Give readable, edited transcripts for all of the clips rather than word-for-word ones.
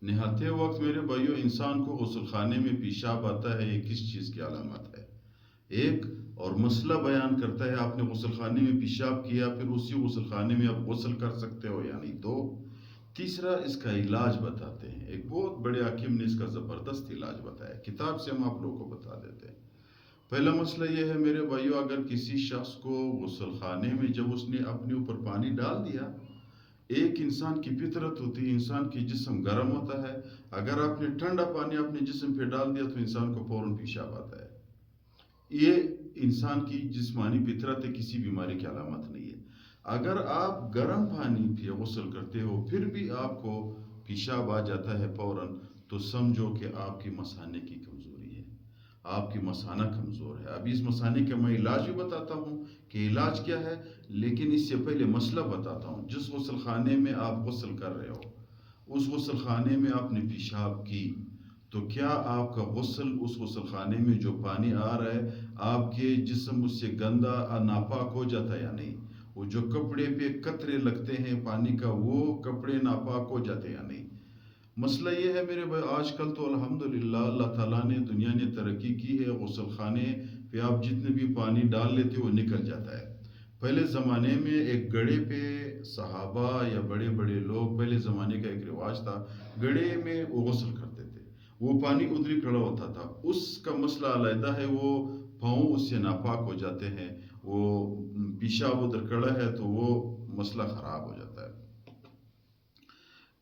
نہاتے وقت میرے بھائیوں انسان کو غسل خانے میں پیشاب آتا ہے، یہ کس چیز کی علامت ہے؟ ایک اور مسئلہ بیان کرتا ہے، آپ نے غسل خانے میں پیشاب کیا پھر اسی غسل خانے میں آپ غسل کر سکتے ہو یا نہیں؟ دو، تیسرا اس کا علاج بتاتے ہیں، ایک بہت بڑے حکیم نے اس کا زبردست علاج بتایا، کتاب سے ہم آپ لوگوں کو بتا دیتے ہیں۔ پہلا مسئلہ یہ ہے میرے بھائیوں، اگر کسی شخص کو غسل خانے میں جب اس نے اپنے اوپر پانی ڈال دیا، ایک انسان کی فطرت ہوتی ہے، انسان کی جسم گرم ہوتا ہے، اگر آپ نے ٹھنڈا پانی اپنے جسم پہ ڈال دیا تو انسان کو فوراً پیشاب آتا ہے۔ یہ انسان کی جسمانی فطرت ہے، کسی بیماری کی علامت نہیں ہے۔ اگر آپ گرم پانی پہ غسل کرتے ہو پھر بھی آپ کو پیشاب آ جاتا ہے فوراً، تو سمجھو کہ آپ کی مثانے کی کمزوری ہے، آپ کی مثانہ کمزور ہے۔ ابھی اس مثانے کا میں علاج بھی بتاتا ہوں کہ علاج کیا ہے، لیکن اس سے پہلے مسئلہ بتاتا ہوں۔ جس غسل خانے میں آپ غسل کر رہے ہو، اس غسل خانے میں آپ نے پیشاب کی، تو کیا آپ کا غسل، اس غسل خانے میں جو پانی آ رہا ہے، آپ کے جسم اس سے گندا ناپاک ہو جاتا ہے یا نہیں؟ وہ جو کپڑے پہ قطرے لگتے ہیں پانی کا، وہ کپڑے ناپاک ہو جاتے ہیں یا نہیں؟ مسئلہ یہ ہے میرے بھائی، آج کل تو الحمدللہ اللہ تعالیٰ نے، دنیا نے ترقی کی ہے، غسل خانے پہ آپ جتنے بھی پانی ڈال لیتے وہ نکل جاتا ہے۔ پہلے زمانے میں ایک گڑھے پہ صحابہ یا بڑے بڑے لوگ، پہلے زمانے کا ایک رواج تھا، گڑھے میں وہ غسل کرتے تھے، وہ پانی ادھر کھڑا ہوتا تھا، اس کا مسئلہ علیحدہ ہے، وہ پاؤں اس سے ناپاک ہو جاتے ہیں، وہ پیشاب ادھر کھڑا ہے تو وہ مسئلہ خراب ہو جاتا ہے۔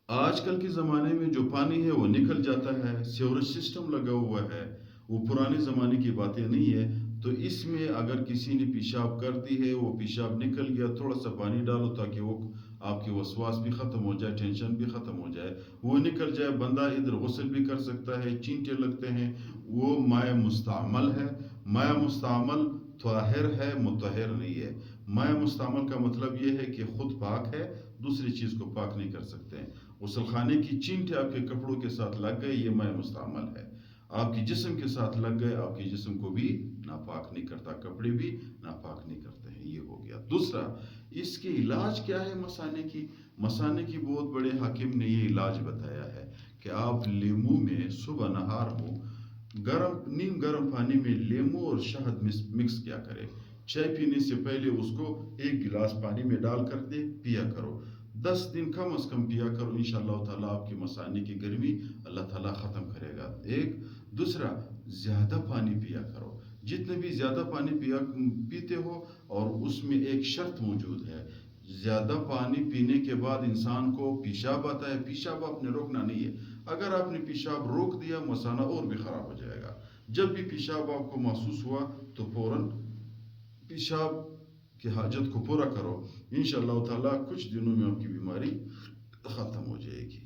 آج کل کے زمانے میں جو پانی ہے وہ نکل جاتا ہے، سیوریج سسٹم لگا ہوا ہے، وہ پرانے زمانے کی باتیں نہیں ہے۔ تو اس میں اگر کسی نے پیشاب کر دی ہے، وہ پیشاب نکل گیا، تھوڑا سا پانی ڈالو تاکہ وہ آپ کی وسواس بھی ختم ہو جائے، ٹینشن بھی ختم ہو جائے، وہ نکل جائے، بندہ ادھر غسل بھی کر سکتا ہے، چینٹے لگتے ہیں، وہ مائع مستعمل ہے۔ مائع مستعمل طاہر ہے، مطہر نہیں ہے۔ مائع مستعمل کا مطلب یہ ہے کہ خود پاک ہے، دوسری چیز کو پاک نہیں کر سکتے ہیں۔ غسل خانے کی چینٹے آپ کے کپڑوں کے ساتھ لگ گئے، یہ مائع مستعمل ہے۔ آپ کی جسم کے ساتھ لگ گئے، آپ کی جسم کو بھی ناپاک نہیں کرتا، کپڑے بھی ناپاک نہیں کرتے ہیں، یہ ہو گیا۔ دوسرا، اس کے علاج کیا ہے مثانے کی؟ مثانے کی بہت بڑے حکیم نے یہ علاج بتایا ہے کہ آپ لیمو میں صبح نہار ہو، نیم گرم پانی میں لیمو اور شہد مکس کیا کرے، چائے پینے سے پہلے اس کو ایک گلاس پانی میں ڈال کر دے پیا کرو، 10 دن کم از کم پیا کرو، انشاءاللہ تعالیٰ آپ کی مثانے کی گرمی اللہ تعالیٰ ختم کرے گا۔ ایک دوسرا، زیادہ پانی پیا کرو، جتنے بھی زیادہ پانی پیتے ہو، اور اس میں ایک شرط موجود ہے، زیادہ پانی پینے کے بعد انسان کو پیشاب آتا ہے، پیشاب آپ نے روکنا نہیں ہے، اگر آپ نے پیشاب روک دیا مثانہ اور بھی خراب ہو جائے گا۔ جب بھی پیشاب آپ کو محسوس ہوا تو فوراً پیشاب کی حاجت کو پورا کرو، انشاءاللہ تعالیٰ کچھ دنوں میں آپ کی بیماری ختم ہو جائے گی۔